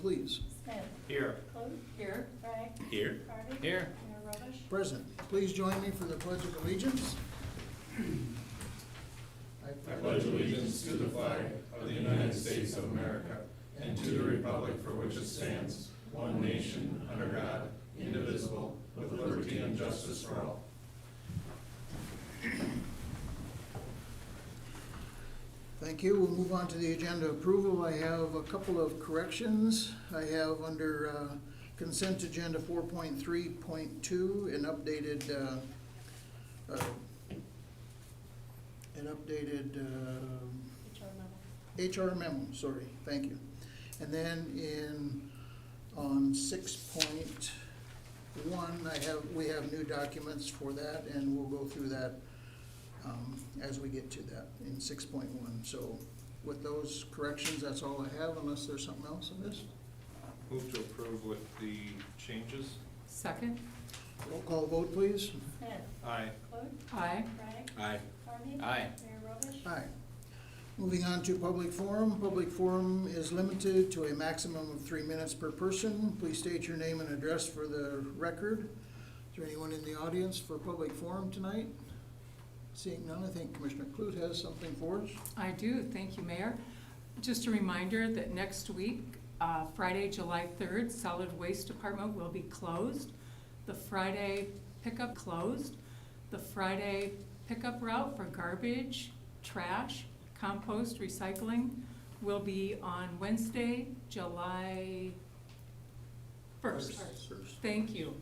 please. Smith. Here. Clute. Here. Bragg. Here. Harvey. Here. Mayor Robish. Present. Please join me for the Pledge of Allegiance. I pledge allegiance to the flag of the United States of America and to the republic for which it stands, one nation, under God, indivisible, with liberty and justice for all. Thank you. We'll move on to the agenda approval. I have a couple of corrections. I have under consent agenda 4.3.2 an updated HR memo, sorry, thank you. And then on 6.1, we have new documents for that, and we'll go through that as we get to that in 6.1. So with those corrections, that's all I have, unless there's something else in this. Move to approve with the changes. Second. Roll call vote, please. Smith. Aye. Clute. Aye. Bragg. Aye. Harvey. Aye. Mayor Robish. Aye. Moving on to public forum. Public forum is limited to a maximum of 3 minutes per person. Please state your name and address for the record. Is there anyone in the audience for public forum tonight? Seeing none, I think Commissioner Clute has something for us. I do, thank you, Mayor. Just a reminder that next week, Friday, July 3rd, Solid Waste Department will be closed. The Friday pickup closed. The Friday pickup route for garbage, trash, compost, recycling will be on Wednesday, July 1st. Thank you.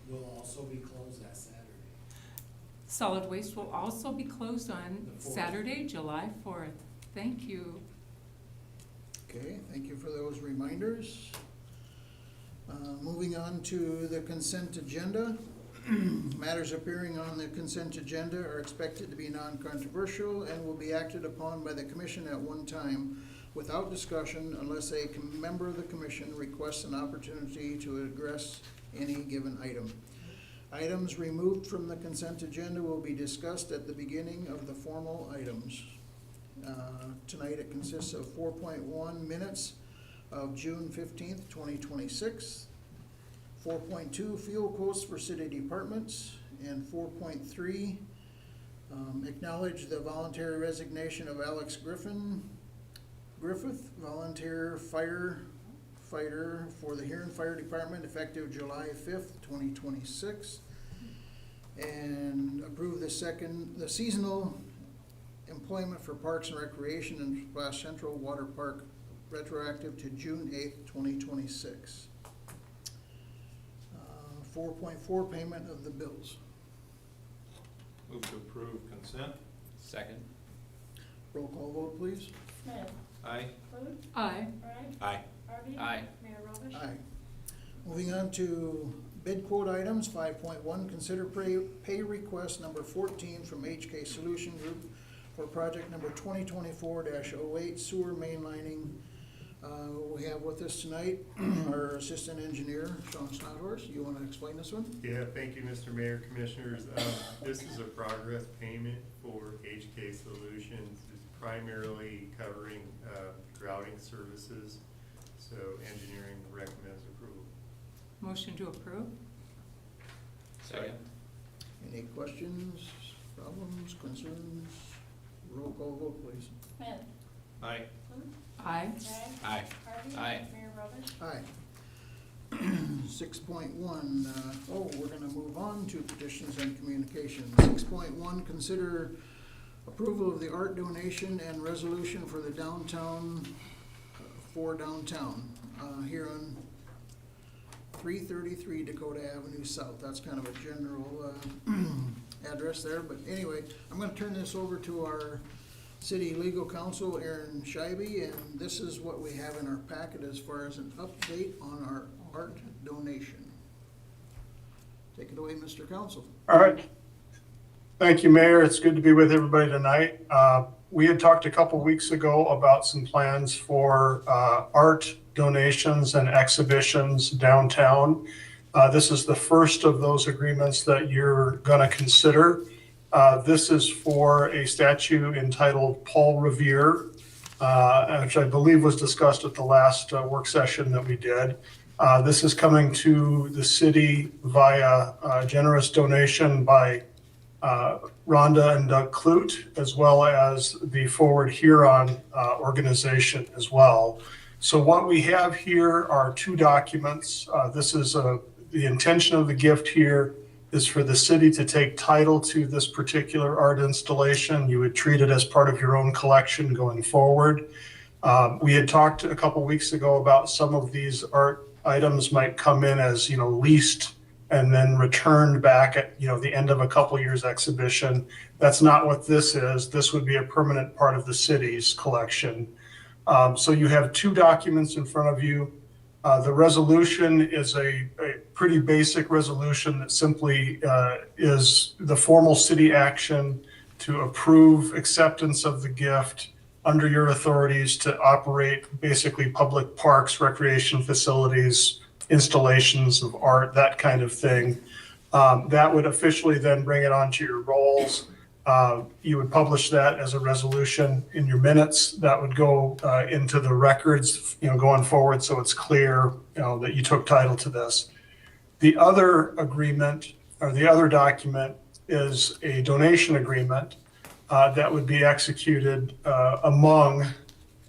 Will also be closed that Saturday. Solid waste will also be closed on The 4th. Saturday, July 4th. Thank you. Okay, thank you for those reminders. Moving on to the consent agenda. Matters appearing on the consent agenda are expected to be non-controversial and will be acted upon by the commission at one time without discussion unless a member of the commission requests an opportunity to address any given item. Items removed from the consent agenda will be discussed at the beginning of the formal items. Tonight it consists of 4.1 minutes of June 15th, 2026, 4.2 fuel quotes for city departments, and 4.3 acknowledge the voluntary resignation of Alex Griffith, volunteer firefighter for the Huron Fire Department effective July 5th, 2026, and approve the seasonal employment for Parks and Recreation and Splash Central Water Park retroactive to June 8th, 2026. 4.4 payment of the bills. Move to approve consent. Second. Roll call vote, please. Smith. Aye. Clute. Aye. Bragg. Aye. Harvey. Aye. Mayor Robish. Aye. Moving on to bid quote items, 5.1, consider pay request number 14 from HK Solution Group for project number 2024-08 sewer mainlining. We have with us tonight our assistant engineer, Sean Snothorst. You want to explain this one? Yeah, thank you, Mr. Mayor, Commissioners. This is a progress payment for HK Solutions. It's primarily covering grouting services, so engineering recommends approval. Motion to approve? Second. Any questions, problems, concerns? Roll call vote, please. Smith. Aye. Clute. Aye. Bragg. Aye. Harvey. Aye. Mayor Robish. Aye. 6.1, we're gonna move on to petitions and communications. 6.1, consider approval of the art donation and resolution for the downtown, here on 333 Dakota Avenue South. That's kind of a general address there, but anyway, I'm gonna turn this over to our City Legal Counsel, Aaron Scheibe, and this is what we have in our packet as far as an update on our art donation. Take it away, Mr. Counsel. All right. Thank you, Mayor. It's good to be with everybody tonight. We had talked a couple weeks ago about some plans for art donations and exhibitions downtown. This is the first of those agreements that you're going to consider. This is for a statue entitled Paul Revere. which I believe was discussed at the last work session that we did. This is coming to the city via generous donation by Rhonda and Doug Clute, as well as the Forward Huron organization as well. So what we have here are two documents. This is the intention of the gift here is for the city to take title to this particular art installation. You would treat it as part of your own collection going forward. We had talked a couple weeks ago about some of these art items might come in as, leased and then returned back at, the end of a couple years exhibition. That's not what this is. This would be a permanent part of the city's collection. So you have two documents in front of you. The resolution is a pretty basic resolution that simply is the formal city action to approve acceptance of the gift under your authorities to operate basically public parks, recreation facilities, installations of art, that kind of thing. That would officially then bring it onto your rolls. You would publish that as a resolution in your minutes. That would go into the records, going forward, so it's clear, that you took title to this. The other agreement, or the other document, is a donation agreement that would be executed among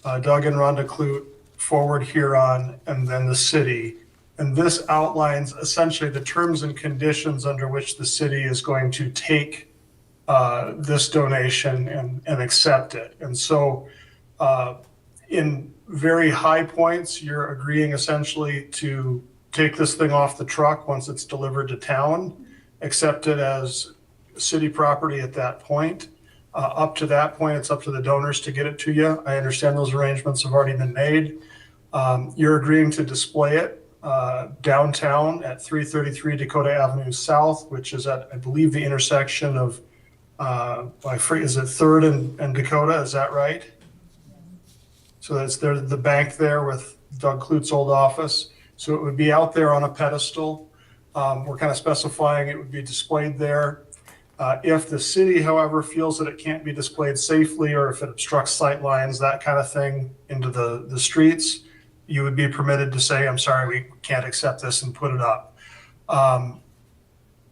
Doug and Rhonda Clute, Forward Huron, and then the city. And this outlines essentially the terms and conditions under which the city is going to take this donation and accept it. And so in very high points, you're agreeing essentially to take this thing off the truck once it's delivered to town, accept it as city property at that point. Up to that point, it's up to the donors to get it to you. I understand those arrangements have already been made. You're agreeing to display it downtown at 333 Dakota Avenue South, which is at, I believe, the intersection of, is it 3rd and Dakota? Is that right? So that's the bank there with Doug Clute's old office. So it would be out there on a pedestal. We're kind of specifying it would be displayed there. If the city, however, feels that it can't be displayed safely, or if it obstructs sight lines, that kind of thing, into the streets, you would be permitted to say, I'm sorry, we can't accept this, and put it up.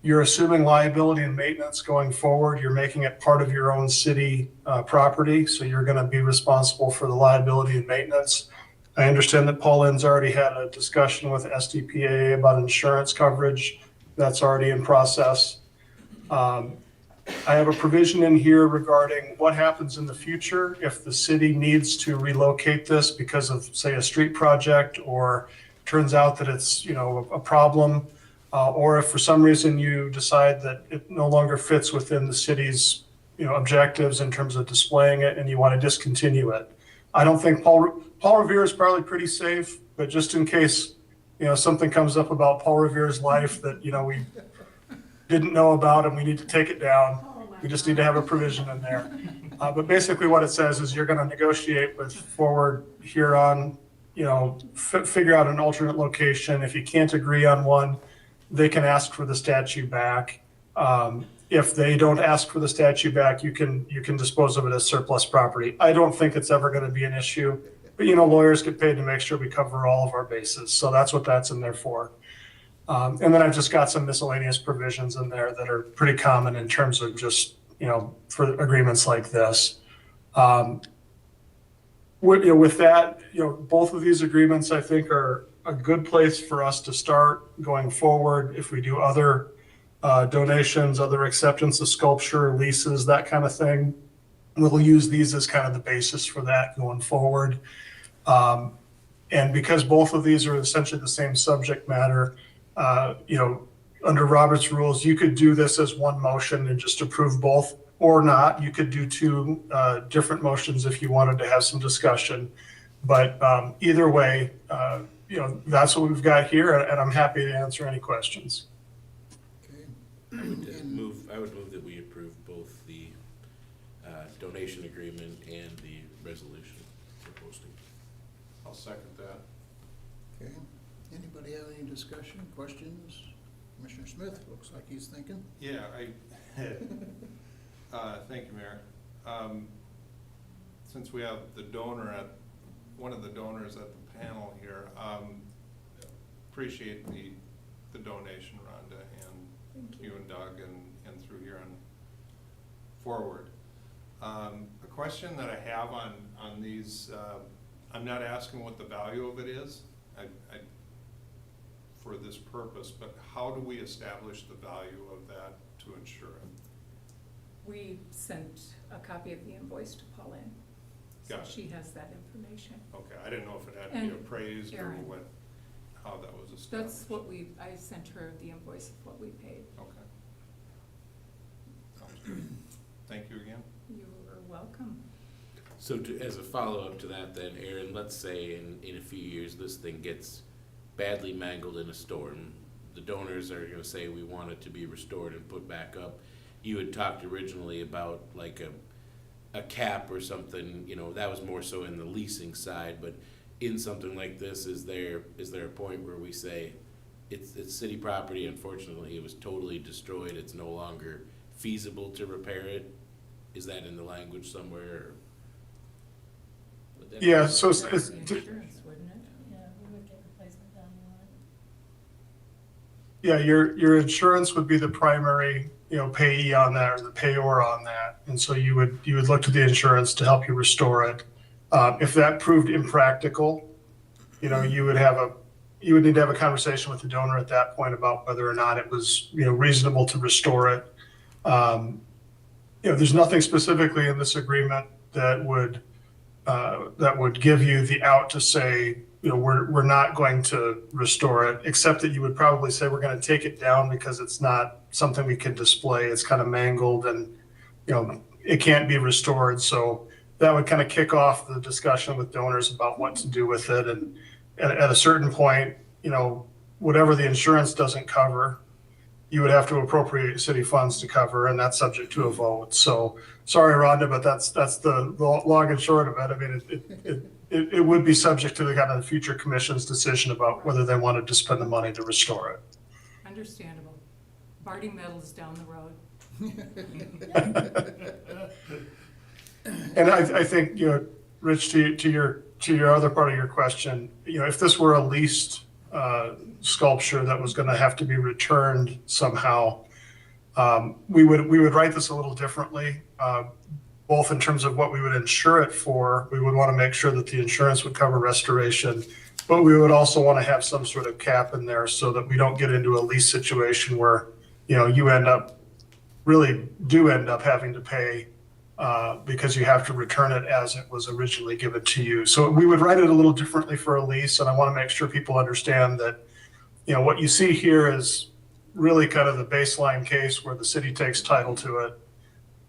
You're assuming liability and maintenance going forward. You're making it part of your own city property, so you're going to be responsible for the liability and maintenance. I understand that Pauline's already had a discussion with SDPA about insurance coverage. That's already in process. I have a provision in here regarding what happens in the future if the city needs to relocate this because of, say, a street project, or turns out that it's, a problem, or if for some reason you decide that it no longer fits within the city's, objectives in terms of displaying it, and you want to discontinue it. I don't think Paul Revere is probably pretty safe, but just in case, something comes up about Paul Revere's life that, we didn't know about and we need to take it down, we just need to have a provision in there. But basically what it says is you're going to negotiate with Forward Huron, figure out an alternate location. If you can't agree on one, they can ask for the statue back. If they don't ask for the statue back, you can dispose of it as surplus property. I don't think it's ever going to be an issue, but lawyers get paid to make sure we cover all of our bases. So that's what that's in there for. And then I've just got some miscellaneous provisions in there that are pretty common in terms of just, for agreements like this. With that, both of these agreements, I think, are a good place for us to start going forward. If we do other donations, other acceptance of sculpture, leases, that kind of thing, we'll use these as kind of the basis for that going forward. And because both of these are essentially the same subject matter, under Robert's rules, you could do this as one motion and just approve both, or not. You could do two different motions if you wanted to have some discussion. But either way, that's what we've got here, and I'm happy to answer any questions. Okay. I would move that we approve both the donation agreement and the resolution for posting. I'll second that. Okay. Anybody have any discussion, questions? Commissioner Smith, looks like he's thinking. Yeah, thank you, Mayor. since we have the donor one of the donors at the panel here, appreciate the donation, Rhonda, and you and Doug, and through Huron forward. A question that I have on these, I'm not asking what the value of it is, for this purpose, but how do we establish the value of that to insure it? We sent a copy of the invoice to Pauline, so Got it. she has that information. Okay, I didn't know if it had to be And appraised or Aaron. how that was established. That's what I sent her the invoice of what we paid. Okay. Sounds good. Thank you again. You are welcome. So as a follow-up to that then, Aaron, let's say in a few years, this thing gets badly mangled in a storm. The donors are gonna say we want it to be restored and put back up. You had talked originally about like a cap or something, you know, that was more so in the leasing side, but in something like this, is there a point where we say it's city property, unfortunately, it was totally destroyed, it's no longer feasible to repair it? Is that in the language somewhere? Or would that be- Yeah, so That's the insurance, wouldn't it? Yeah, we would get replacement down the line. Yeah, your insurance would be the primary, payee on that, or the payor on that. And so you would look to the insurance to help you restore it. If that proved impractical, you would need to have a conversation with the donor at that point about whether or not it was, reasonable to restore it. There's nothing specifically in this agreement that would give you the out to say, we're not going to restore it, except that you would probably say we're going to take it down because it's not something we can display. It's kind of mangled and, it can't be restored. So that would kind of kick off the discussion with donors about what to do with it. And at a certain point, whatever the insurance doesn't cover, you would have to appropriate city funds to cover, and that's subject to a vote. So sorry, Rhonda, but that's the long and short of it. I mean, it would be subject to the kind of the future commission's decision about whether they wanted to spend the money to restore it. Understandable. Barty Metal's down the road. And I think, Rich, to your other part of your question, if this were a leased sculpture that was going to have to be returned somehow, we would write this a little differently, both in terms of what we would insure it for. We would want to make sure that the insurance would cover restoration, but we would also want to have some sort of cap in there so that we don't get into a lease situation where, you really do end up having to pay because you have to return it as it was originally given to you. So we would write it a little differently for a lease, and I want to make sure people understand that, what you see here is really kind of the baseline case where the city takes title to it.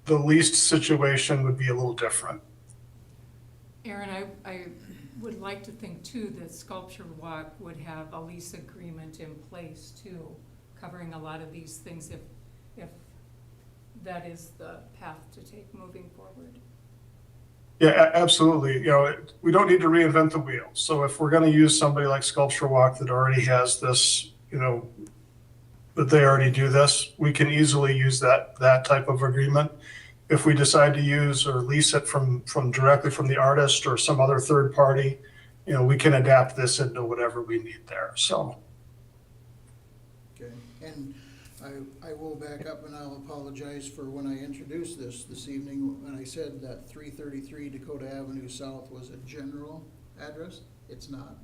The leased situation would be a little different. Aaron, I would like to think too that Sculpture Walk would have a lease agreement in place too, covering a lot of these things if that is the path to take moving forward. Yeah, absolutely. We don't need to reinvent the wheel. So if we're going to use somebody like Sculpture Walk that already has this, that they already do this, we can easily use that type of agreement. If we decide to use or lease it from directly from the artist or some other third party, we can adapt this into whatever we need there. So. Okay, and I will back up and I'll apologize for when I introduced this evening, when I said that 333 Dakota Avenue South was a general address. It's not.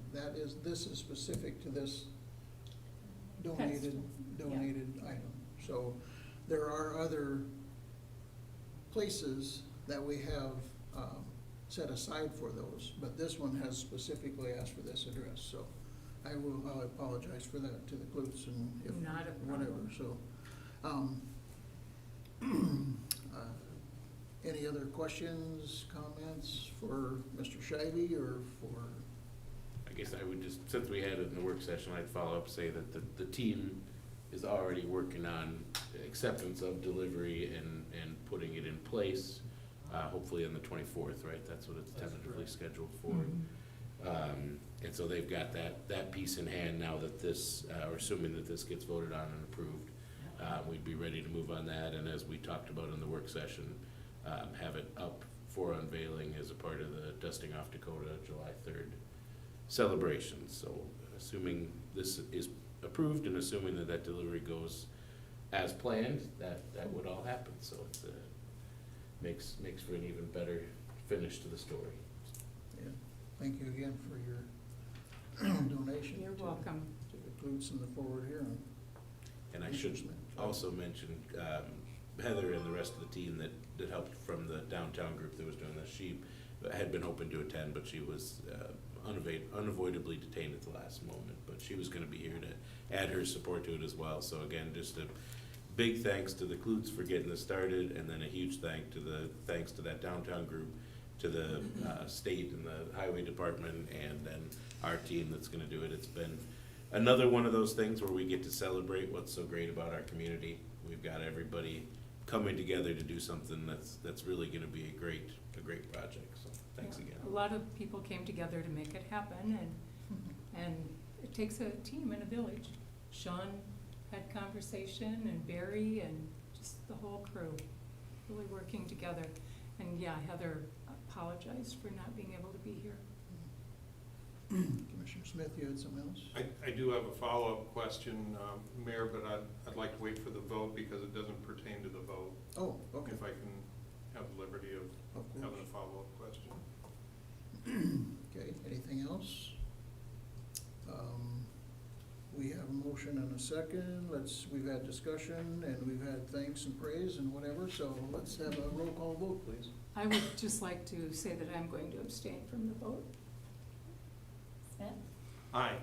This is specific to this donated item. So there are other places that we have set aside for those, but this one has specifically asked for this address, so I'll apologize for that to the Klutz and if Not a problem. whatever, so. Any other questions, comments for Mr. Shivey or for? I guess I would just, since we had it in the work session, I'd follow up, say that the team is already working on acceptance of delivery and putting it in place, hopefully on the 24th, right? That's what it's tentatively scheduled for. And so they've got that piece in hand now that this, or assuming that this gets voted on and approved, we'd be ready to move on that. And as we talked about in the work session, have it up for unveiling as a part of the Dusting Off Dakota July 3rd celebration. So assuming this is approved and assuming that that delivery goes as planned, that would all happen. So it makes for an even better finish to the story. Yeah, thank you again for your donation. You're to- welcome. To the Klutz and the Forward Huron. And I should also mention Heather and the rest of the team that helped from the downtown group that was doing this. She had been hoping to attend, but she was unavoidably detained at the last moment. But she was gonna be here to add her support to it as well. So again, just a big thanks to the Klutz for getting this started, and then a huge thanks to that downtown group, to the state and the highway department, and then our team that's gonna do it. It's been another one of those things where we get to celebrate what's so great about our community. We've got everybody coming together to do something that's really gonna be a great project, so thanks Yeah, again. A lot of people came together to make it happen, and it takes a team and a village. Sean had conversation, and Barry, and just the whole crew really working together. And yeah, Heather apologized for not being able to be here. Commissioner Smith, you had something else? I do have a follow-up question, Mayor, but I'd like to wait for the vote because it doesn't pertain to the vote. Oh, okay. If I can have the liberty of Of having a course. follow-up question. Okay, anything else? We have a motion and a second. We've had discussion and we've had thanks and praise and whatever, so let's have a roll call vote, please. I would just like to say that I'm going to abstain from the vote. Smith, Aye.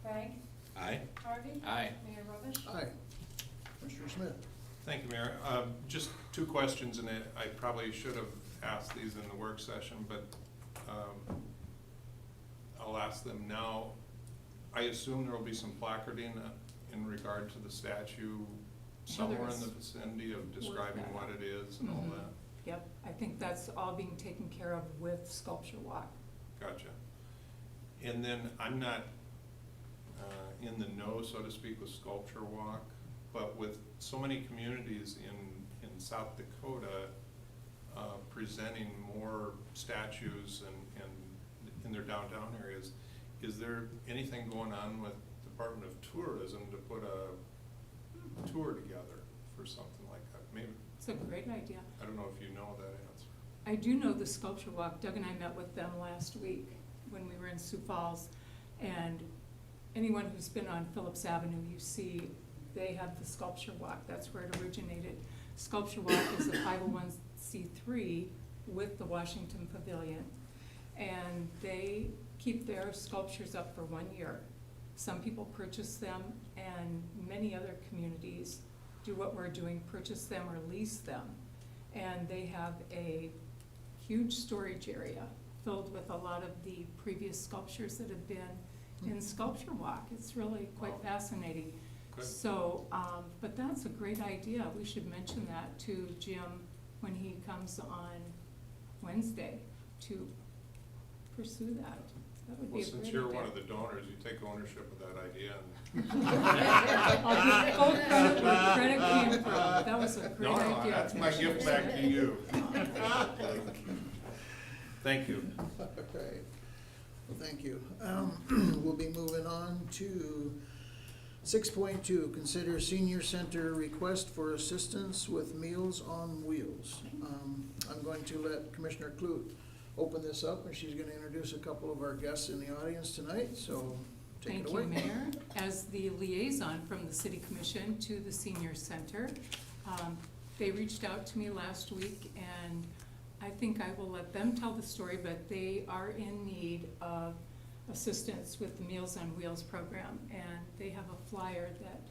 Bragg, Aye? Harvey. Aye. Mayor Robish. Aye. Commissioner Smith? Thank you, Mayor. Just two questions, and I probably should have asked these in the work session, but I'll ask them now. I assume there will be some placarding in regard to the statue somewhere in the vicinity of describing that what it is and all Mhm. that? Yep, I think that's all being taken care of with Sculpture Walk. Gotcha. And then I'm not in the know, so to speak, with Sculpture Walk, but with so many communities in South Dakota presenting more statues and in their downtown areas, is there anything going on with Department of Tourism to put a tour together for something like that? Maybe, It's a great idea. I don't know if you know that answer. I do know the Sculpture Walk. Doug and I met with them last week when we were in Sioux Falls. And anyone who's been on Phillips Avenue, you see they have the Sculpture Walk. That's where it originated. Sculpture Walk is a 501c3 with the Washington Pavilion. And they keep their sculptures up for 1 year. Some people purchase them, and many other communities do what we're doing, purchase them or lease them. And they have a huge storage area filled with a lot of the previous sculptures that have been in Sculpture Walk. It's really quite Wow. fascinating. Good. So, but that's a great idea. We should mention that to Jim when he comes on Wednesday to pursue that. That would be Well, a great idea. since you're one of the donors, you take ownership of that idea. I'll give full credit where credit came from. That was a great No, no, idea. that's my Commissioner gift back to Smith. you. Thank you. Okay, well, thank you. We'll be moving on to 6.2, consider senior center request for assistance with Meals on Wheels. I'm going to let Commissioner Clute open this up, and she's gonna introduce a couple of our guests in the audience tonight, so take it away. Thank you, Mayor. As the liaison from the City Commission to the Senior Center, they reached out to me last week, and I think I will let them tell the story, but they are in need of assistance with the Meals on Wheels program, and they have a flyer that,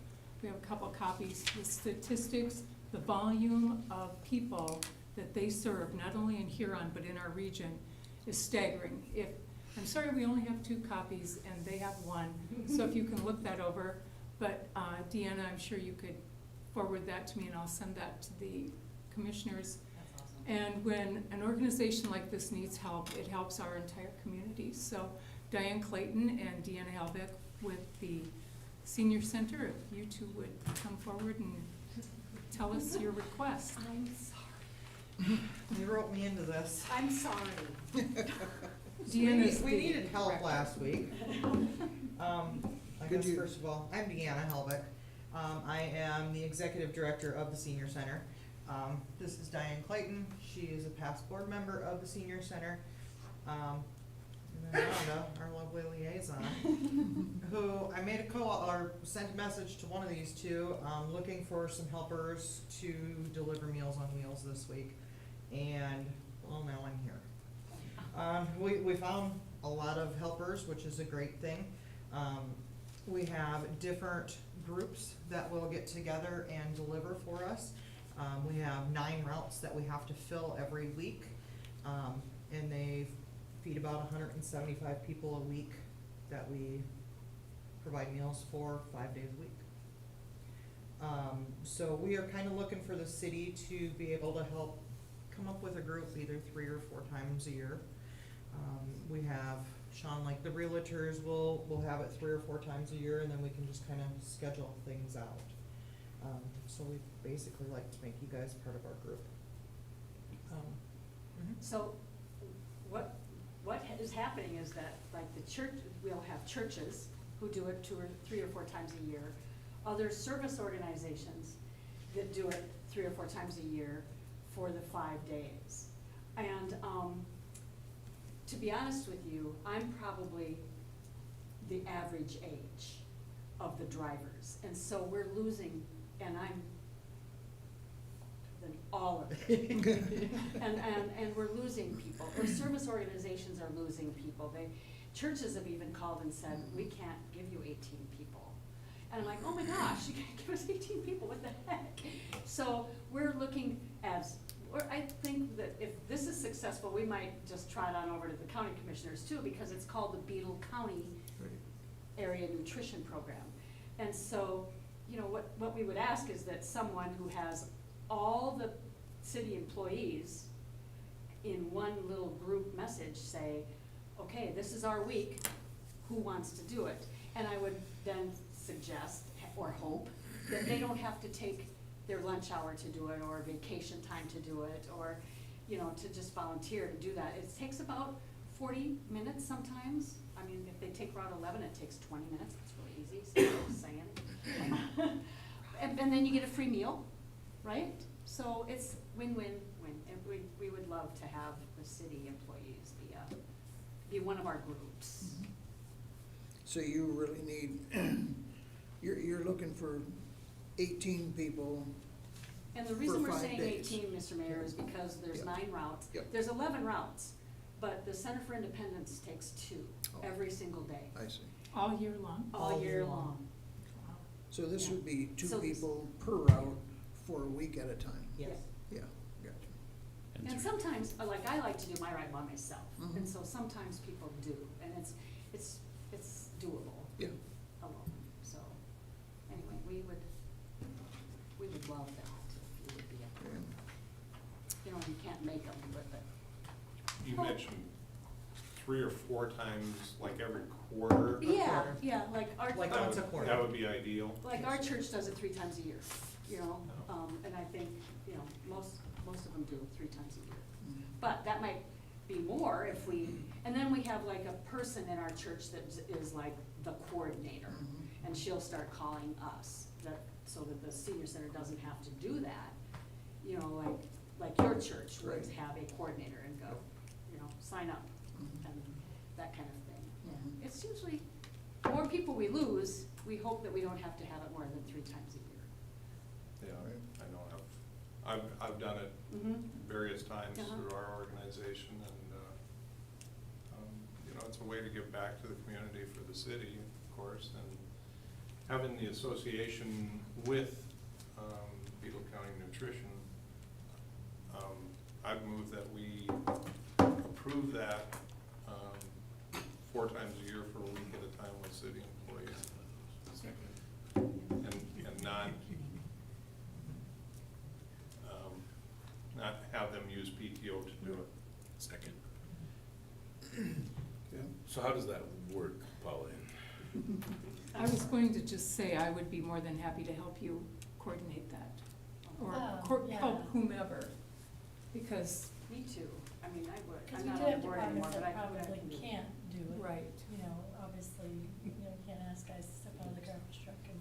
we have a couple copies, the statistics, the volume of people that they serve, not only in Huron, but in our region, is staggering. I'm sorry, we only have 2 copies, and they have 1, so if you can look that over. But Deanna, I'm sure you could forward that to me, and I'll send that to the commissioners. That's awesome. And when an organization like this needs help, it helps our entire community. So Diane Clayton and Deanna Helvick with the Senior Center, if you two would come forward and tell us your request. I'm sorry. You wrote me into this. I'm sorry. Deanna's We the needed help director. last week. I Could guess you- first of all, I'm Deanna Helvick. I am the executive director of the senior center. This is Diane Clayton. She is a past board member of the senior center. And then Rhonda, our lovely liaison, who I made a call or sent a message to one of these two, looking for some helpers to deliver Meals on Wheels this week. And, well, now I'm here. We found a lot of helpers, which is a great thing. We have different groups that will get together and deliver for us. We have 9 routes that we have to fill every week. And they feed about 175 people a week that we provide meals for 5 days a week. So we are kind of looking for the city to be able to help come up with a group either 3 or 4 times a year. We have Sean, like the realtors will have it 3 or 4 times a year, and then we can just kind of schedule things out. So we basically like to make you guys part of our group. So what is happening is that, like, the church, we'll have churches who do it 2 or 3 or 4 times a year, other service organizations that do it 3 or 4 times a year for the 5 days. And to be honest with you, I'm probably the average age of the drivers, and so we're losing, and I'm than all of it. And we're losing people, or service organizations are losing people. Churches have even called and said, we can't give you 18 people. And I'm like, oh my gosh, you can't give us 18 people, what the heck? So we're looking I think that if this is successful, we might just trot on over to the county commissioners too, because it's called the Beetle County Area Nutrition Program. And so, you know, what we would ask is that someone who has all the city employees in one little group message say, okay, this is our week, who wants to do it? And I would then suggest, or hope, that they don't have to take their lunch hour to do it, or vacation time to do it, or, you know, to just volunteer to do that. It takes about 40 minutes sometimes. I mean, if they take Route 11, it takes 20 minutes. It's really easy, so I'm just saying. And then you get a free meal, right? So it's win-win-win. And we would love to have the city employees be one of our groups. So you really need, you're looking for 18 people. And the reason For we're 5 saying days. 18, Mr. Mayor, is because there's Yep. 9 routes. Yep. There's 11 routes, but the Center for Independence takes 2 Oh. every single day, I see. All year long? all year long. Wow. So this would be 2 So this- people per route for a week at a time? Yes. Yeah, gotcha. And sometimes, like, I like to do my ride by myself, Mhm. and so sometimes people do, and it's doable Yeah, alone. So, anyway, we would love that if you would be up there. yeah. You know, you can't make them, but You mentioned 3 or 4 times, like every quarter. yeah, quarter. yeah, like our. Like That once a would- quarter. That would be ideal. Like our church does it 3 times a year, you know, Oh. and I think, you know, most of them do 3 times a year. Mhm. But that might be more if and then we have like a person in our church that is like the coordinator. Mhm. And she'll start calling us, so that the senior center doesn't have to do that. You know, like your church would Right. have a coordinator and go, you know, sign up Mhm. and that kind of thing. Mhm. It's usually, the more people we lose, we hope that we don't have to have it more than 3 times a year. Yeah, Right. I know, I've done it Mm-hmm. various times Uh-huh. through our organization, and, you know, it's a way to give back to the community for the city, of course, and having the association with Beetle County Nutrition, I've moved that we approve that 4 times a year for a week at a time with city employees. And not have them use PTO to do it. Second. Okay. So how does that work, Pauline? I was going to just say I would be more than happy to help you coordinate that, or Oh, yeah. whomever. because, Me too. I mean, I would. Because I'm we not do on have the board anymore, departments but that I would probably have to do it. can't do it. right, You know, obviously, you know, can't ask guys to step out of the garbage truck and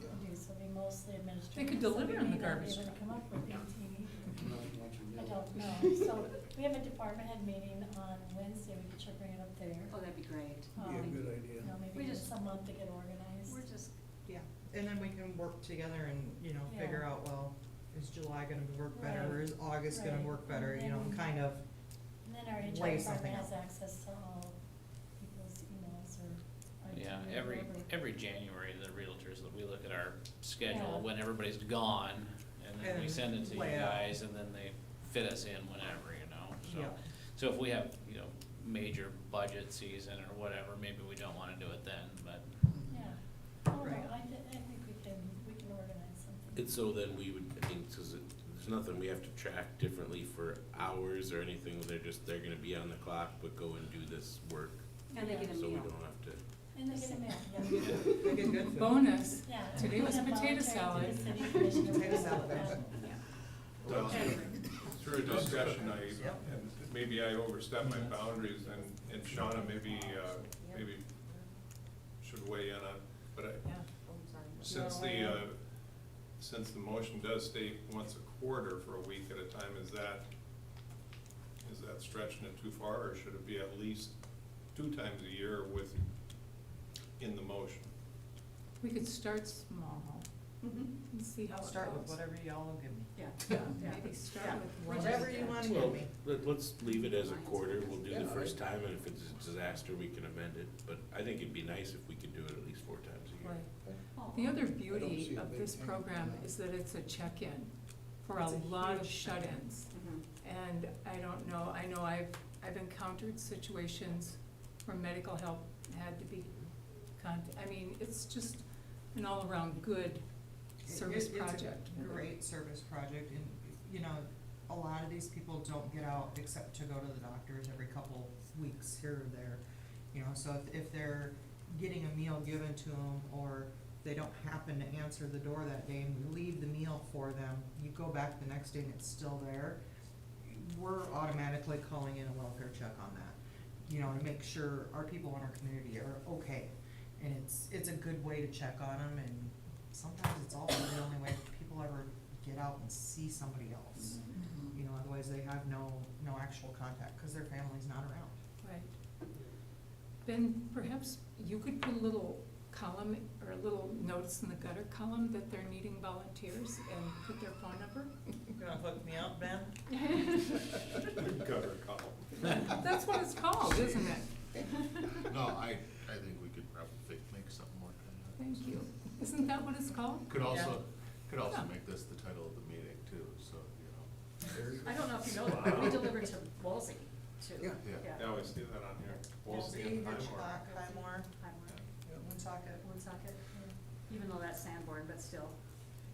do, so it'd be mostly administrative. They could so deliver we in the may not garbage be able to truck. come up with 18 either. I don't know. know, so we have a department head meeting on Wednesday, we could try bring it up there. Oh, that'd be great. Be a good idea. You know, We maybe just- just a month to get organized. We're just, Yeah, and then we can work together and, you know, figure Yeah. out, well, is July gonna work better, or Right. is August gonna Right. work better, you know, and And kind of, And then our HR lay department something has out. access to all people's emails or IT Yeah, or every whatever. January, the realtors, we look at our schedule Yeah. when everybody's gone, and then we And send it to you lay it out. guys, and then they fit us in whenever, you know, so. Yeah. So if we have, you know, major budget season or whatever, maybe we don't wanna do it then, but Yeah. Oh, no, Right. I think we can organize something. And so then we would, I think, cause there's nothing we have to track differently for hours or anything, they're gonna be on the clock, but go and do this work, and they get a so we meal. don't have to. And they get a meal, yeah. they get good food. bonus, Yeah. today was And potato voluntary to salad. the city commission. Potato salad. Yeah. Well, through a discussion, Yep. and maybe I overstepped my boundaries, and Shauna maybe should weigh in on, but Yeah, since No, since the motion does state once a quarter for a week at a time, is that stretching it too far, or should it be at least 2 times a year in the motion? we could start small Mhm. and see how it I'll goes. start with whatever y'all will give me. Yeah. Yeah, maybe start Yeah. with one. Whatever you wanna Well, give me. let's leave it as a quarter, we'll do Yeah, the first I- time, and if it's a disaster, we can amend it, but I think it'd be nice if we could do it at least 4 times a year. Right. Oh. The other see beauty a of big this thing. program is that it's a check-in for a It's a lot of huge check-in. shut-ins. Mhm. And I don't know, I know I've encountered situations where medical help had to be I mean, it's just an all-around good service project. It's a great service project, and, you know, a lot of these people don't get out except to go to the doctors every couple weeks here or there. You know, so if they're getting a meal given to them, or they don't happen to answer the door that day and we leave the meal for them, you go back the next day and it's still there, we're automatically calling in a welfare check on that, you know, to make sure our people in our community are okay. And it's a good way to check on them, and sometimes it's also the only way people ever get out and see somebody else. Mhm. You know, otherwise they have no actual contact, cause their family's not around. Right. Ben, perhaps you could put a little column or a little notice in the gutter column that they're needing volunteers and put their phone number? You gonna hook me up, Ben? Gutter column. That's what it's called, isn't it? No, I think we could probably make something more kind of. Thank you. Isn't that what it's called? Could also Yeah. make this the title of the meeting too, so, you know. There you go. I don't know if you know that, but we deliver to Woolsey too. Yeah. Yeah. I always see that on here. Wolsey Wolsey, and Highmore. Hitchcock, Highmore, Yeah. Woonsocket. Woonsocket, even though that's Sanborn, but still,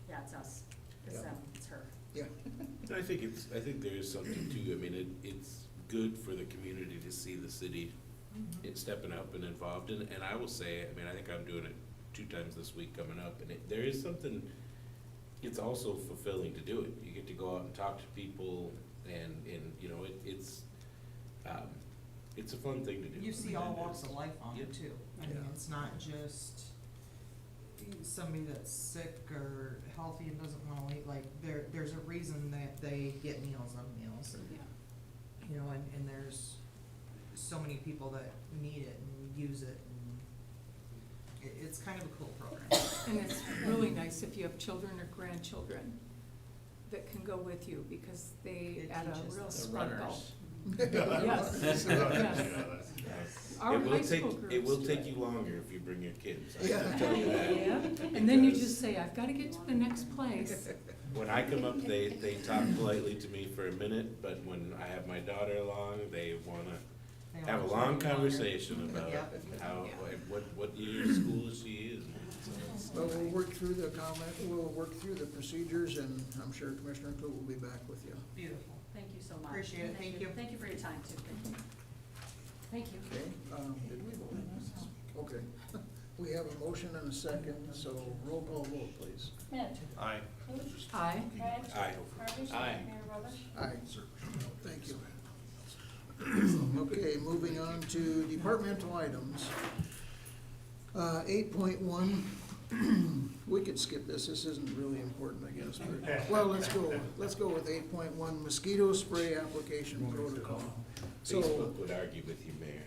yeah, it's us, it's Yeah. them, it's her. Yeah. And I think there is something too, I mean, it's good for the community to see the city it's stepping up and involved, and I will say, I mean, I think I'm doing it 2 times this week coming up, and there is something, it's also fulfilling to do it. You get to go out and talk to people, and you know, it's a fun thing to do. You see all walks of life on it Yeah. too. I mean, Yeah. it's not just somebody that's sick or healthy and doesn't wanna eat, like, there's a reason that they get Meals on Meals. Yeah. You know, and there's so many people that need it and use it, and it's kind of a cool program. And it's really nice if you have children or grandchildren that can go with you because they It add a teaches real them. the sparkle. runners. Yes, yes. Our It will high school take, groups it will do take it. you longer if you bring your kids, I Yeah. can tell you that. Yeah, and then you just say, I've gotta get to the next place. When I come up, they talk politely to me for a minute, but when I have my daughter along, they wanna They have a always long want longer. conversation about Yep. how, Yeah. what year of school she is. Well, we'll work through we'll work through the procedures, and I'm sure Commissioner Clute will be back with you. Beautiful. Thank you so much. Appreciate it. Thank you. Thank you for your time too. Thank you. Okay, did we vote on this? Okay. We have a motion and a second, so roll call vote, please. Schmidt. Aye. Luce. Aye. Brad. Aye. Parvish. Aye. Mayor Roberts. Aye. Thank you. Okay, moving on to departmental items. 8.1, we could skip this, this isn't really important, I guess, but, well, let's go with 8.1, mosquito spray application protocol. So, Facebook would argue with you, Mayor.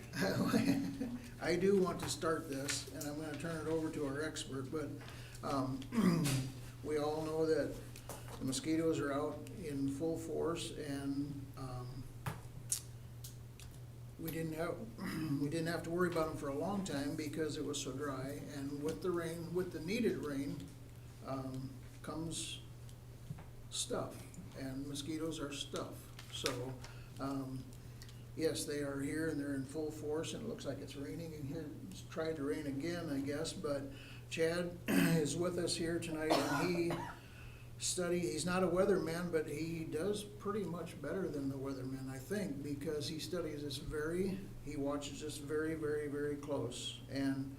I do want to start this, and I'm gonna turn it over to our expert, but, we all know that the mosquitoes are out in full force, and, we didn't have to worry about them for a long time because it was so dry, and with the rain, with the needed rain, comes stuff, and mosquitoes are stuff. So, yes, they are here and they're in full force, and it looks like it's raining in here. It's tried to rain again, I guess, but Chad is with us here tonight, and he's not a weatherman, but he does pretty much better than the weatherman, I think, because he studies this he watches this very, very, very close. And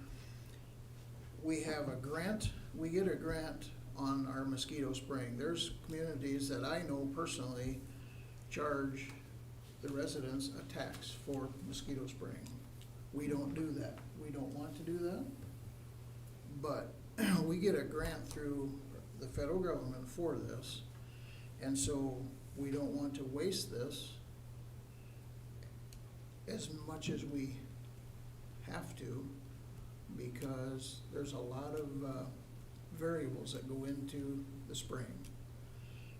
we have a grant, we get a grant on our mosquito spraying. There's communities that I know personally charge the residents a tax for mosquito spraying. We don't do that. We don't want to do that. But we get a grant through the federal government for this, and so we don't want to waste this as much as we have to, because there's a lot of variables that go into the spraying.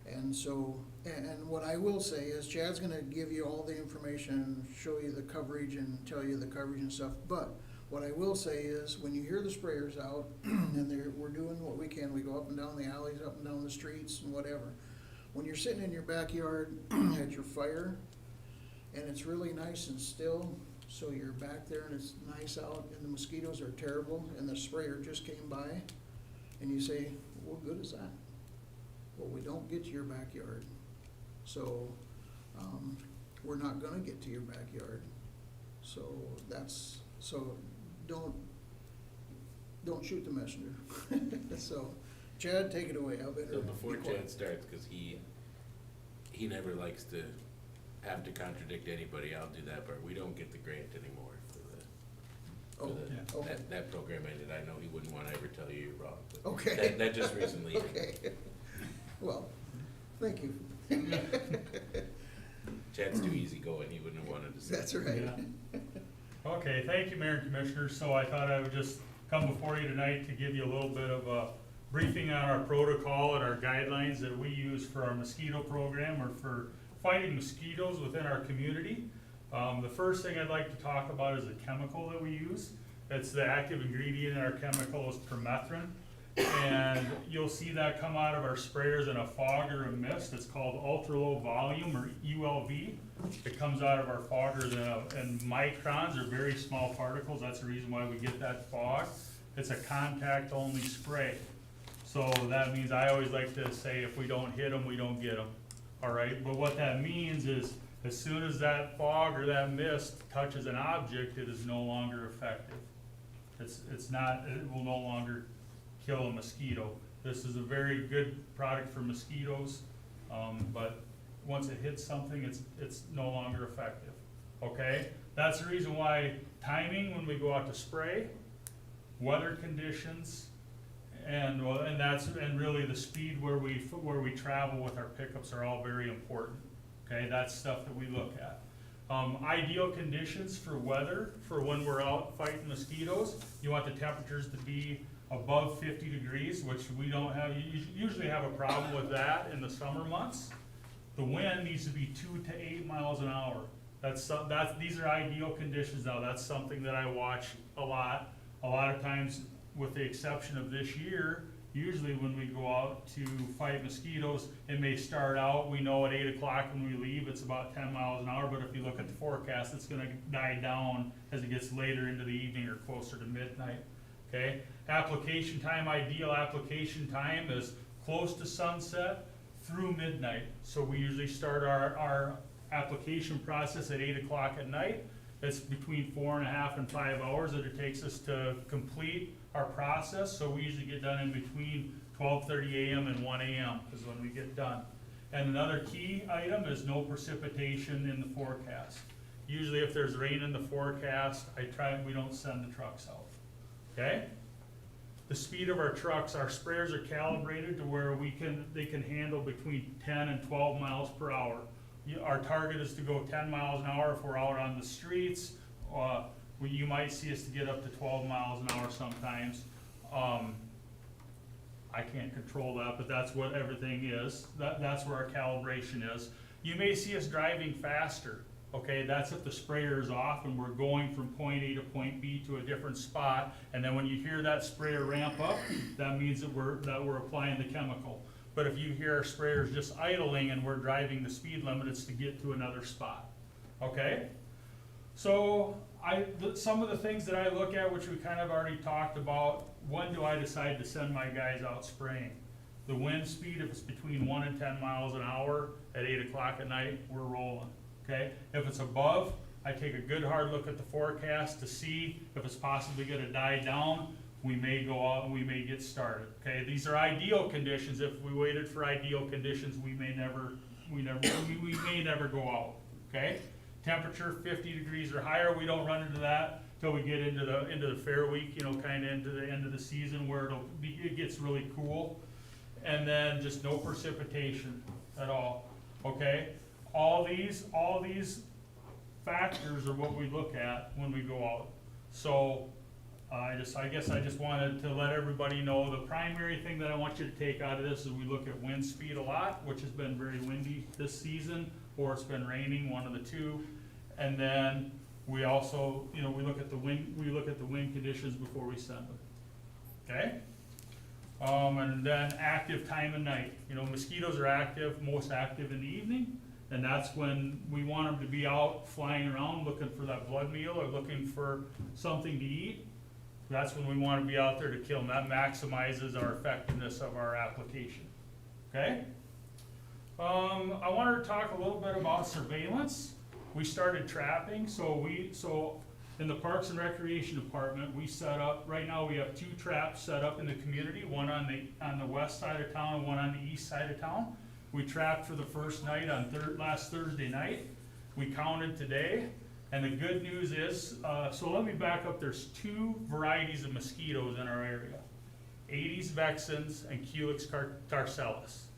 And so, and what I will say is Chad's gonna give you all the information, show you the coverage and tell you the coverage and stuff, but what I will say is, when you hear the sprayers out, and we're doing what we can, we go up and down the alleys, up and down the streets and whatever. When you're sitting in your backyard at your fire, and it's really nice and still, so you're back there and it's nice out, and the mosquitoes are terrible, and the sprayer just came by, and you say, what good is that? Well, we don't get to your backyard, so, we're not gonna get to your backyard. So don't shoot the messenger. So, Chad, take it away. So before Chad starts, because he never likes to have to contradict anybody, I'll do that part. We don't get the grant anymore for Okay. that program ended. I know he wouldn't want to ever tell you you're wrong, but Okay. that just recently ended. Okay. Well, thank you. Chad's too easygoing, he wouldn't have wanted to say. That's right. Okay, thank you, Mayor and Commissioners. So I thought I would just come before you tonight to give you a little bit of a briefing on our protocol and our guidelines that we use for our mosquito program, or for fighting mosquitoes within our community. The first thing I'd like to talk about is the chemical that we use. It's the active ingredient in our chemical is permethrin. And you'll see that come out of our sprayers in a fog or a mist. It's called ultra low volume, or ULV. It comes out of our foggers in microns, or very small particles. That's the reason why we get that fog. It's a contact only spray. So that means, I always like to say, if we don't hit them, we don't get them. All right, but what that means is, as soon as that fog or that mist touches an object, it is no longer effective. It will no longer kill a mosquito. This is a very good product for mosquitoes, but once it hits something, it's no longer effective. Okay, that's the reason why timing when we go out to spray, weather conditions, and really the speed where we travel with our pickups are all very important. Okay, that's stuff that we look at. Ideal conditions for weather, for when we're out fighting mosquitoes, you want the temperatures to be above 50 degrees, which we don't have, you usually have a problem with that in the summer months. The wind needs to be 2 to 8 miles an hour. These are ideal conditions now. That's something that I watch a lot. A lot of times, with the exception of this year, usually when we go out to fight mosquitoes, it may start out, we know at 8 o'clock when we leave, it's about 10 miles an hour, but if you look at the forecast, it's gonna die down as it gets later into the evening or closer to midnight, okay? Application time, ideal application time is close to sunset through midnight. So we usually start our application process at 8 o'clock at night. It's between 4.5 and 5 hours that it takes us to complete our process, so we usually get done in between 12:30 a.m. and 1 a.m. is when we get done. And another key item is no precipitation in the forecast. Usually if there's rain in the forecast, we don't send the trucks out, okay? The speed of our trucks, our sprayers are calibrated to where they can handle between 10 and 12 miles per hour. Our target is to go 10 miles an hour if we're out on the streets. You might see us to get up to 12 miles an hour sometimes. I can't control that, but that's what everything is. That's where our calibration is. You may see us driving faster, okay? That's if the sprayer is off and we're going from point A to point B to a different spot. And then when you hear that sprayer ramp up, that means that we're applying the chemical. But if you hear our sprayers just idling and we're driving the speed limit, it's to get to another spot, okay? So some of the things that I look at, which we kind of already talked about, when do I decide to send my guys out spraying? The wind speed, if it's between 1 and 10 miles an hour at 8 o'clock at night, we're rolling, okay? If it's above, I take a good hard look at the forecast to see if it's possibly gonna die down. We may go out and we may get started, okay? These are ideal conditions. If we waited for ideal conditions, we may never go out, okay? Temperature 50 degrees or higher, we don't run into that till we get into the fair week, kind of into the end of the season where it gets really cool. And then just no precipitation at all, okay? All these factors are what we look at when we go out. So I guess I just wanted to let everybody know the primary thing that I want you to take out of this is we look at wind speed a lot, which has been very windy this season, or it's been raining, one of the two. And then we also, we look at the wind conditions before we send them, okay? And then active time of night. Mosquitoes are most active in the evening, and that's when we want them to be out flying around looking for that blood meal or looking for something to eat. That's when we want to be out there to kill them. That maximizes our effectiveness of our application, okay? I wanted to talk a little bit about surveillance. We started trapping, so in the Parks and Recreation Department, we set up, right now we have 2 traps set up in the community, one on the west side of town and one on the east side of town. We trapped for the first night on last Thursday night. We counted today, and the good news is, so let me back up, there's 2 varieties of mosquitoes in our area. Aedes vexans and Culex tarcellus.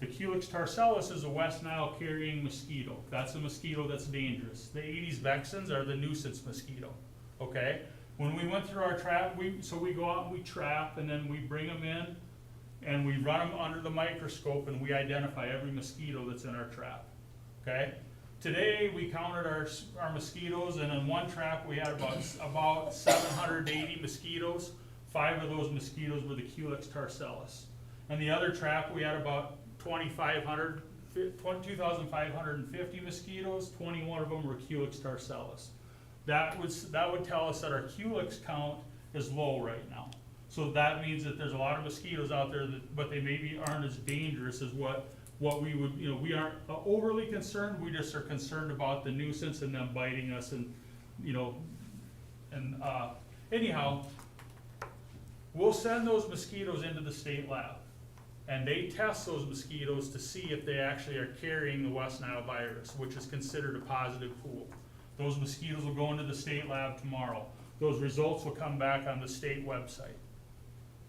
The Culex tarcellus is a West Nile carrying mosquito. That's a mosquito that's dangerous. The Aedes vexans are the nuisance mosquito, okay? When we went through our trap, we go out and we trap, and then we bring them in, and we run them under the microscope, and we identify every mosquito that's in our trap, okay? Today, we counted our mosquitoes, and in one trap, we had about 780 mosquitoes. 5 of those mosquitoes were the Culex tarcellus. And the other trap, we had about 2,550 mosquitoes, 21 of them were Culex tarcellus. That would tell us that our Culex count is low right now. So that means that there's a lot of mosquitoes out there, but they maybe aren't as dangerous as what we would, we aren't overly concerned, we just are concerned about the nuisance and them biting us anyhow, we'll send those mosquitoes into the state lab. And they test those mosquitoes to see if they actually are carrying the West Nile virus, which is considered a positive pool. Those mosquitoes will go into the state lab tomorrow. Those results will come back on the state website.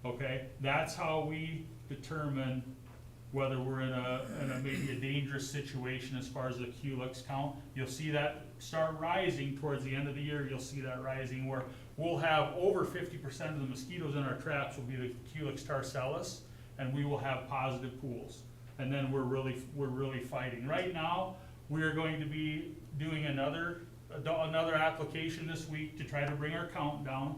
Okay, that's how we determine whether we're in a maybe a dangerous situation as far as the Culex count. You'll see that start rising towards the end of the year. You'll see that rising where we'll have over 50% of the mosquitoes in our traps will be the Culex tarcellus, and we will have positive pools. And then we're really fighting. Right now, we are going to be doing another application this week to try to bring our count down.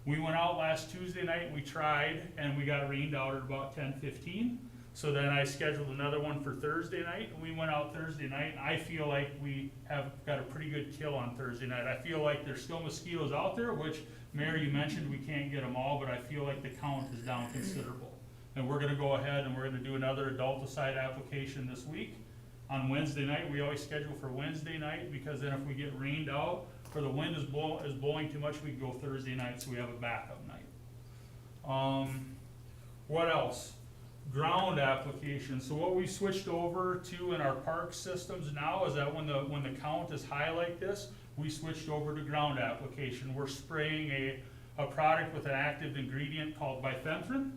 We went out last Tuesday night, we tried, and we got rained out at about 10:15. So then I scheduled another one for Thursday night, and we went out Thursday night, and I feel like we have got a pretty good kill on Thursday night. I feel like there's still mosquitoes out there, which, Mayor, you mentioned we can't get them all, but I feel like the count is down considerable. And we're gonna go ahead and we're gonna do another adulticide application this week. On Wednesday night, we always schedule for Wednesday night, because then if we get rained out, or the wind is blowing too much, we can go Thursday night, so we have a backup night, What else? Ground applications. So what we switched over to in our park systems now is that when the count is high like this, we switched over to ground application. We're spraying a product with an active ingredient called bifenthrin,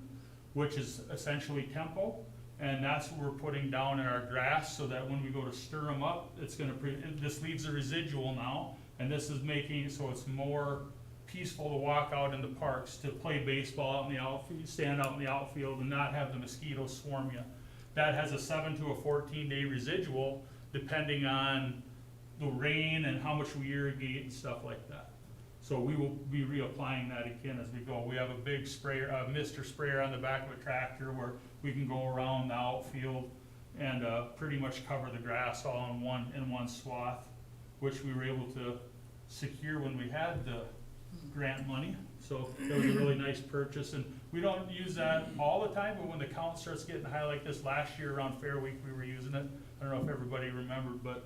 which is essentially Tempo, and that's what we're putting down in our grass so that when we go to stir them up, it's gonna, this leaves a residual now, and this is making it so it's more peaceful to walk out in the parks, to play baseball out in the outfield, stand out in the outfield and not have the mosquitoes swarm you. That has a 7 to a 14-day residual depending on the rain and how much we irrigate and stuff like that. So we will be reapplying that again as we go. We have a big sprayer, mister sprayer on the back of a tractor where we can go around the outfield and pretty much cover the grass all in one swath, which we were able to secure when we had the grant money. So it was a really nice purchase, and we don't use that all the time, but when the count starts getting high like this, last year around Fair Week we were using it. I don't know if everybody remembered, but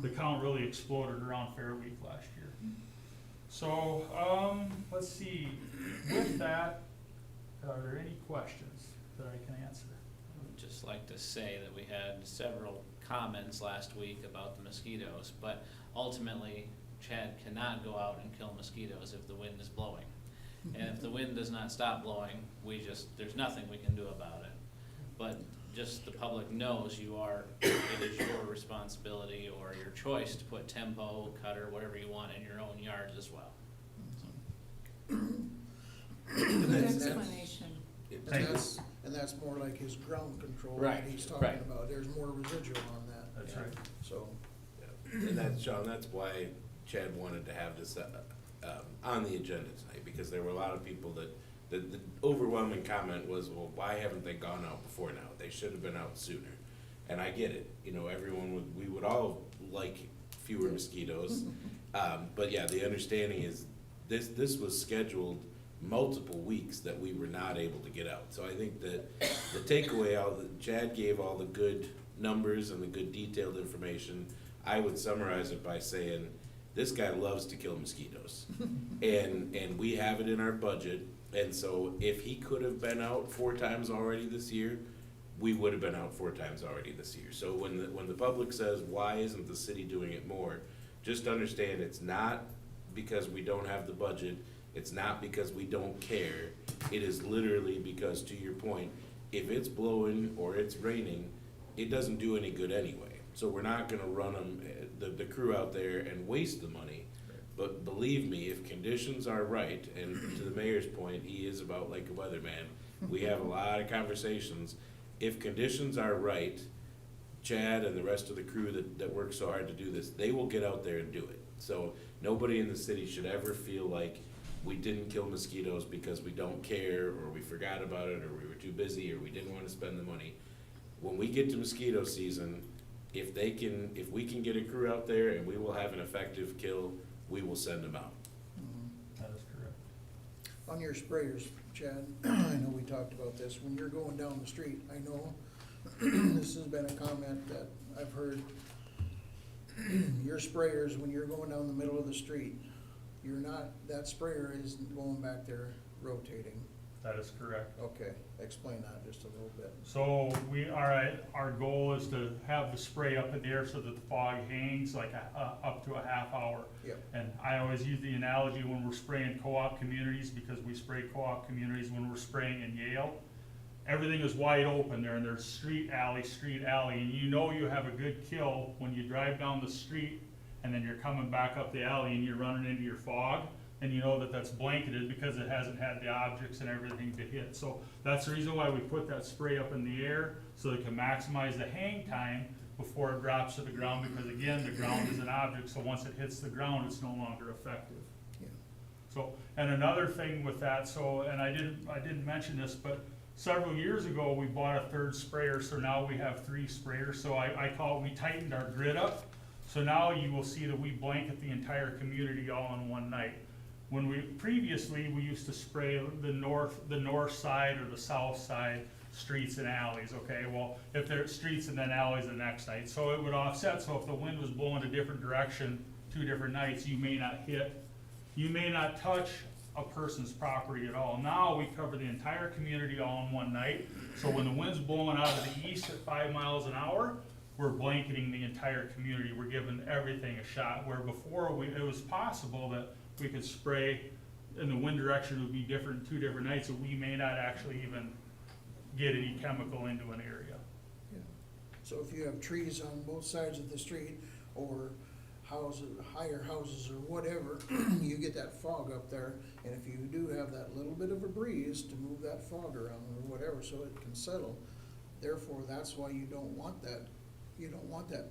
the count really exploded around Fair Week last year. So, let's see, with that, are there any questions that I can answer? I would just like to say that we had several comments last week about the mosquitoes, but ultimately, Chad cannot go out and kill mosquitoes if the wind is blowing. And if the wind does not stop blowing, there's nothing we can do about it. But just the public knows it is your responsibility or your choice to put Tempo, Cutter, whatever you want in your own yards as well. Good explanation. And that's more like his ground control Right, that he's talking right. about. There's more residual on that. That's right. So, And that's, Sean, that's why Chad wanted to have this on the agenda tonight, because there were a lot of people that, the overwhelming comment was, well, why haven't they gone out before now? They should have been out sooner. And I get it, we would all like fewer mosquitoes. But yeah, the understanding is this was scheduled multiple weeks that we were not able to get out. So I think that the takeaway, Chad gave all the good numbers and the good detailed information. I would summarize it by saying, this guy loves to kill mosquitoes. And we have it in our budget. And so if he could have been out 4 times already this year, we would have been out 4 times already this year. So when the public says, why isn't the city doing it more? Just understand, it's not because we don't have the budget. It's not because we don't care. It is literally because, to your point, if it's blowing or it's raining, it doesn't do any good anyway. So we're not gonna run them, the crew out there and waste the money. But believe me, if conditions are right, and to the mayor's point, he is about like a weatherman, we have a lot of conversations. If conditions are right, Chad and the rest of the crew that works so hard to do this, they will get out there and do it. So nobody in the city should ever feel like we didn't kill mosquitoes because we don't care, or we forgot about it, or we were too busy, or we didn't want to spend the money. When we get to mosquito season, if we can get a crew out there and we will have an effective kill, we will send them out. That is correct. on your sprayers, Chad, I know we talked about this, when you're going down the street, I know this has been a comment that I've heard. Your sprayers, when you're going down the middle of the street, that sprayer isn't going back there rotating. That is correct. Okay, explain that just a little bit. So our goal is to have the spray up in the air so that the fog hangs like up to a half hour. Yep. And I always use the analogy when we're spraying co-op communities, because we spray co-op communities when we're spraying in Yale. Everything is wide open there, and there's street alley, and you know you have a good kill when you drive down the street and then you're coming back up the alley and you're running into your fog, and you know that that's blanketed because it hasn't had the objects and everything to hit. So that's the reason why we put that spray up in the air, so it can maximize the hang time before it drops to the ground, because again, the ground is an object, so once it hits the ground, it's no longer effective. Yeah. So, and another thing with that, and I didn't mention this, but several years ago, we bought a third sprayer, so now we have 3 sprayers. So we tightened our grid up. So now you will see that we blanket the entire community all in one night. Previously, we used to spray the north side or the south side streets and alleys, okay? Well, if there's streets and then alleys the next night. So it would offset, so if the wind was blowing a different direction 2 different nights, you may not touch a person's property at all. Now we cover the entire community all in one night. So when the wind's blowing out of the east at 5 miles an hour, we're blanketing the entire community. We're giving everything a shot, where before it was possible that we could spray and the wind direction would be different 2 different nights, so we may not actually even get any chemical into an area. Yeah. So if you have trees on both sides of the street, or houses, higher houses or whatever, you get that fog up there, and if you do have that little bit of a breeze to move that fog around or whatever, so it can settle, therefore, that's why you don't want that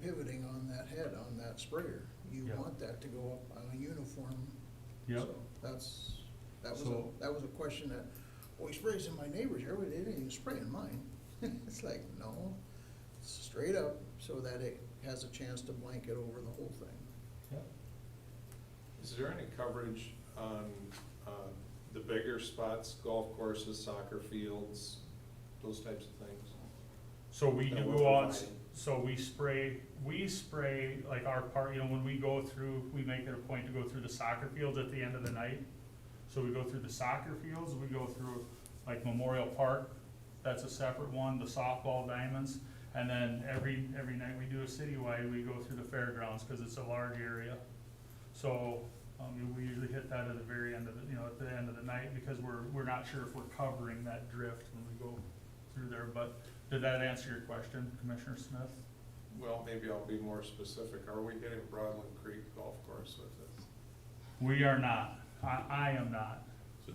pivoting on that head, on that sprayer. You Yeah. want that to go up on a uniform. Yep. So that was So- a question that, well, he sprays in my neighbor's yard, but they didn't even spray in mine. It's like, no, straight up, so that it has a chance to blanket over the whole thing. Is there any coverage on the bigger spots, golf courses, soccer fields, those types of things? So we That do we're go out, providing? so we spray like our part, when we go through, we make it a point to go through the soccer fields at the end of the night. So we go through the soccer fields, we go through like Memorial Park, that's a separate one, the softball diamonds. And then every night we do a citywide, we go through the fairgrounds, cause it's a large area. So, we usually hit that at the very end of the, at the end of the night, because we're not sure if we're covering that drift when we go through there. But did that answer your question, Commissioner Smith? Well, maybe I'll be more specific. Are we hitting Broadland Creek Golf Course with this? We are not. I am not. So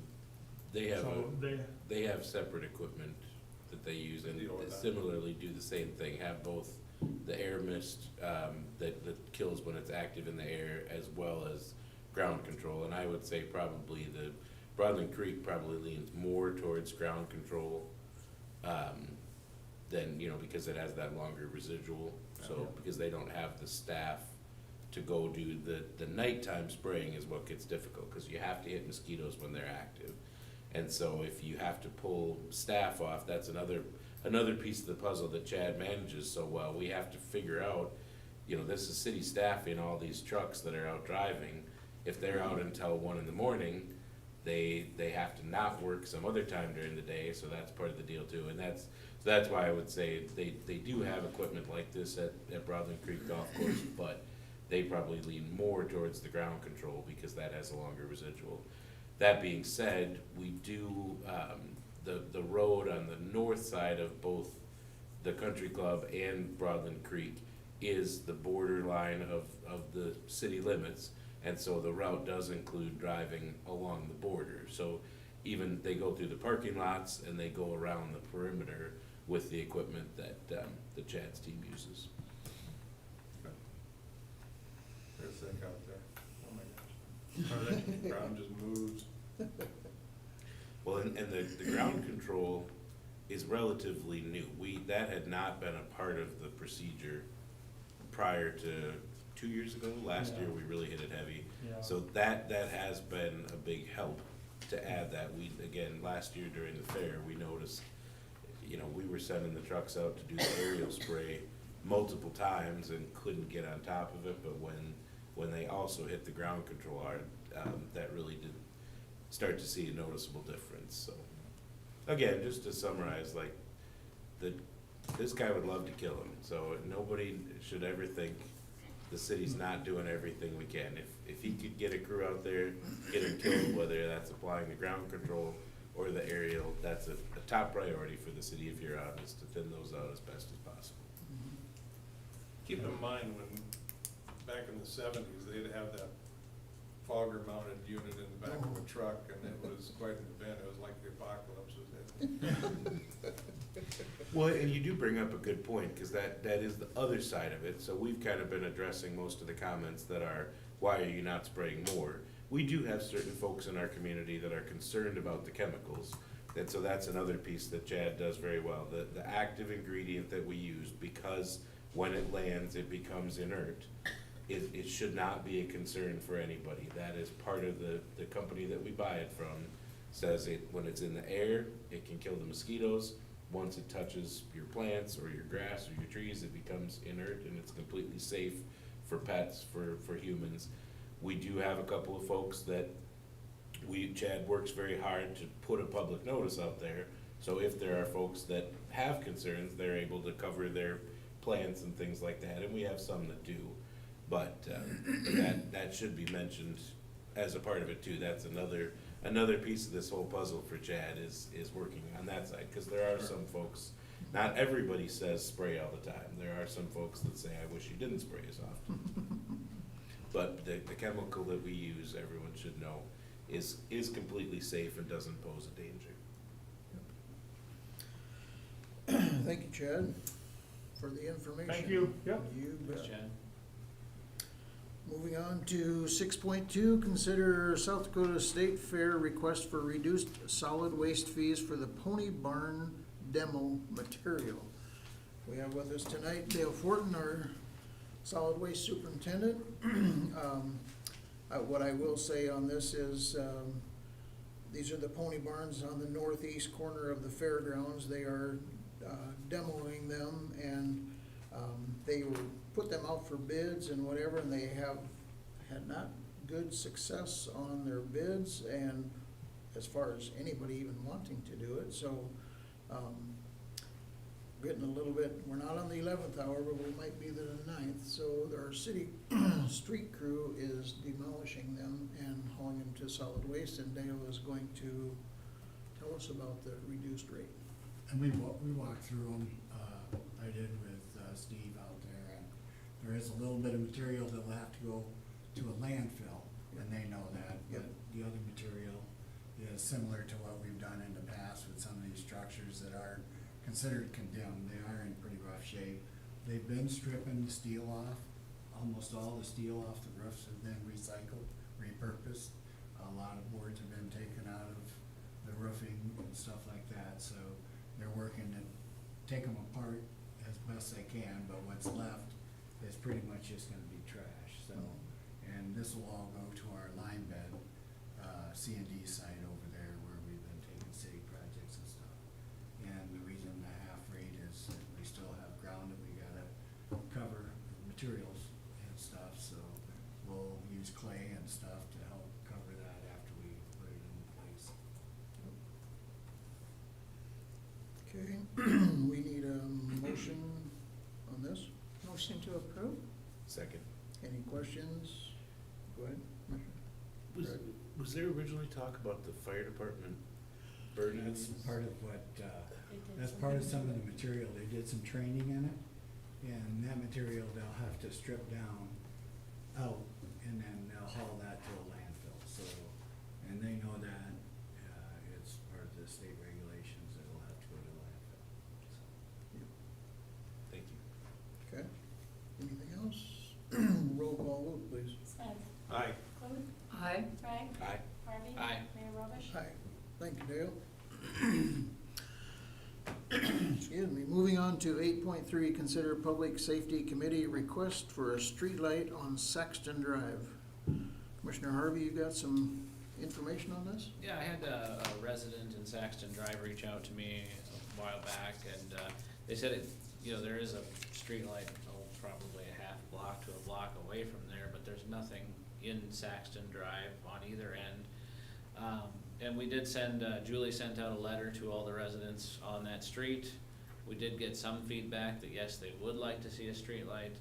they have, So they have separate equipment that they use, and Deal with that. similarly do the same thing, have both the air mist, that kills when it's active in the air, as well as ground control. And I would say probably the Broadland Creek probably leans more towards ground control, than, because it has that longer residual. So, Yeah. because they don't have the staff to go do the nighttime spraying is what gets difficult, cause you have to hit mosquitoes when they're active. And so if you have to pull staff off, that's another piece of the puzzle that Chad manages so well. We have to figure out, this is city staffing all these trucks that are out driving. If they're out until 1 in the morning, they have to not work some other time during the day, so that's part of the deal too. And that's why I would say they do have equipment like this at Broadland Creek Golf Course, but they probably lean more towards the ground control because that has a longer residual. That being said, we do, the road on the north side of both the country club and Broadland Creek is the borderline of the city limits. And so the route does include driving along the border. So even they go through the parking lots and they go around the perimeter with the equipment that, the Chad's team uses. They're thick out there. Oh my gosh. The ground just moves. Well, and the ground control is relatively new. That had not been a part of the procedure prior to 2 years ago. Last year, we really hit it heavy. Yeah. So that has been a big help to add that. Again, last year during the fair, we noticed, we were sending the trucks out to do the aerial spray multiple times and couldn't get on top of it, but when they also hit the ground control hard, that really did start to see a noticeable difference. So, again, just to summarize, this guy would love to kill him, so nobody should ever think the city's not doing everything we can. If he could get a crew out there, get him killed, whether that's applying the ground control or the aerial, that's a top priority for the city of Huron, is to thin those out as best as possible. Keep in mind when, back in the 70s, they'd have that fogger mounted unit in the back of a truck, and it was quite an event. It was like the apocalypse was in. Well, and you do bring up a good point, because that is the other side of it. So we've kind of been addressing most of the comments that are, why are you not spraying more? We do have certain folks in our community that are concerned about the chemicals. And so that's another piece that Chad does very well. The active ingredient that we use, because when it lands, it becomes inert. It should not be a concern for anybody. That is part of the company that we buy it from, says when it's in the air, it can kill the mosquitoes. Once it touches your plants or your grass or your trees, it becomes inert and it's completely safe for pets, for humans. We do have a couple of folks that Chad works very hard to put a public notice out there, so if there are folks that have concerns, they're able to cover their plants and things like that, and we have some that do. But that should be mentioned as a part of it too. That's another piece of this whole puzzle for Chad is working on that side, because there are some folks, not everybody says spray all the time. There are some folks that say, I wish you didn't spray as often. But the chemical that we use, everyone should know, is completely safe and doesn't pose a danger. Thank you, Chad, for the information. Thank you. Yep. You bet. Thanks, Chad. Moving on to 6.2, consider South Dakota State Fair request for reduced solid waste fees for the Pony Barn demo material. We have with us tonight Dale Fortin, our solid waste superintendent. What I will say on this is, these are the pony barns on the northeast corner of the fairgrounds. They are demoing them, and they will put them out for bids and whatever, and they have had not good success on their bids, and as far as anybody even wanting to do it, so getting a little bit, we're not on the 11th hour, but we might be the 9th, so our city street crew is demolishing them and hauling them to solid waste, and Dale is going to tell us about the reduced rate. And we walked through them, I did with Steve out there, and there is a little bit of material that will have to go to a landfill, and they know that, but the other material is similar to what we've done in the past with some of these structures that are considered condemned. They are in pretty rough shape. They've been stripping the steel off. Almost all the steel off the roofs have been recycled, repurposed. A lot of boards have been taken out of the roofing and stuff like that, so they're working to take them apart as best they can, but what's left is pretty much just gonna be trash, so. And this will all go to our line bed, C&D site over there where we've been taking city projects and stuff. And the reason the half rate is that we still have ground that we gotta cover materials and stuff, so we'll use clay and stuff to help cover that after we put it in place. Okay, we need a motion on this. Motion to approve? Second. Any questions? Go ahead, Commissioner. Was there originally talk about the fire department burning? That's part of what, They did that's some part of good some of work. the material. They did some training in it, and that material they'll have to strip down out, and then they'll haul that to a landfill, so, and they know that, it's part of the state regulations that will have to go to landfill, so. Thank you. Okay, anything else? Roll call vote, please. Smith. Aye. Clute. Aye. Craig. Aye. Harvey. Aye. Mayor Robish. Hi, thank you, Dale. Excuse me, moving on to 8.3, consider Public Safety Committee request for a streetlight on Saxton Drive. Commissioner Harvey, you got some information on this? Yeah, I had a resident in Saxton Drive reach out to me a while back, and they said there is a street light, probably a half block to a block away from there, but there's nothing in Saxton Drive on either end. And we did send, Julie sent out a letter to all the residents on that street. We did get some feedback that yes, they would like to see a street light.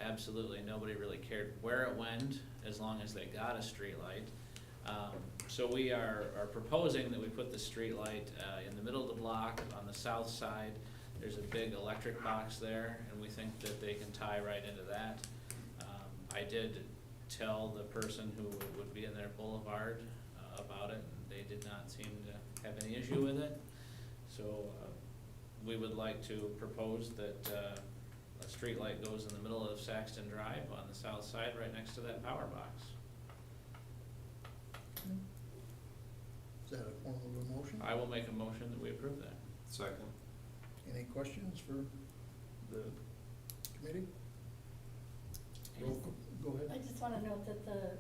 Absolutely, nobody really cared where it went, as long as they got a street light. So we are proposing that we put the street light in the middle of the block on the south side. There's a big electric box there, and we think that they can tie right into that. I did tell the person who would be in their boulevard about it, and they did not seem to have any issue with it. So we would like to propose that a street light goes in the middle of Saxton Drive on the south side, right next to that power box. Is that a form of a motion? I will make a motion that we approve that. Second. Any questions for the committee? Roll call, go I ahead. just wanna note that the